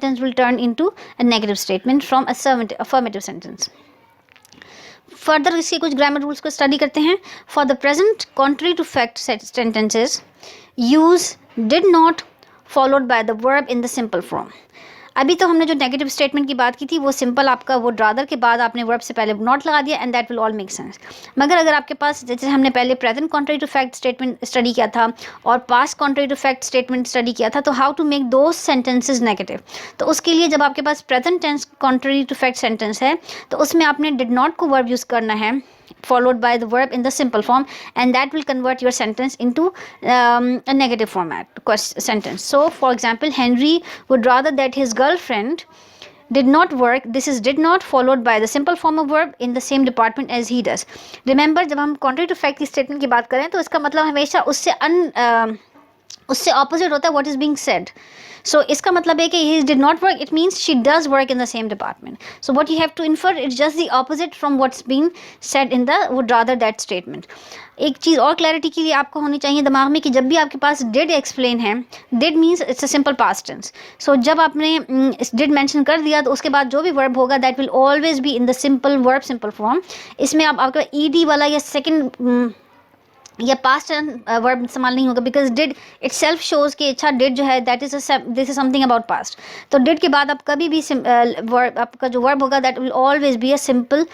sentence will turn into a negative statement from affirmative sentence. Further इसके कुछ grammar rules को study करते हैं. For the present contrary to fact sentences use did not followed by the verb in the simple form. अभी तो हमने जो negative statement की बात की थी वो सिंपल आपका वो रादर के बाद आपने वर्ब से पहले नॉट लगा दिया and that will all make sense. मगर अगर आपके पास जैसे हमने पहले present contrary to fact statement study किया था और past contrary to fact statement study किया था, तो how to make those sentences negative. तो उसके लिए जब आपके पास present tense contrary to fact sentence है तो उसमें आपने डिड नॉट को वर्ब यूज़ करना है followed by the verb in the simple form, and that will convert your sentence into a negative format sentence. So for example, Henry would rather that his girlfriend did not work. This is did not followed by the simple form of verb in the same department as he does. Remember, जब हम contrary to fact की statement की बात करें तो इसका मतलब हमेशा उससे opposite होता है what is being said. So इसका मतलब है कि he did not work, it means she does work in the same department. So what you have to infer is just the opposite from what's being said in the would rather that statement. एक चीज़ और clarity के लिए आपको होनी चाहिए दिमाग में कि जब भी आपके पास did एक्सप्लेन है, did means it's a simple past tense. So जब आपने did mention कर दिया तो उसके बाद जो भी verb होगा that will always be in the simple verb simple form. इसमें आपका ed वाला या second या पास्ट वर्ब इस्तेमाल नहीं होगा because did it self shows कि अच्छा डिड जो है that is this is something about past. तो डिड के बाद आप कभी भी आपका जो वर्ब होगा that will always be a simple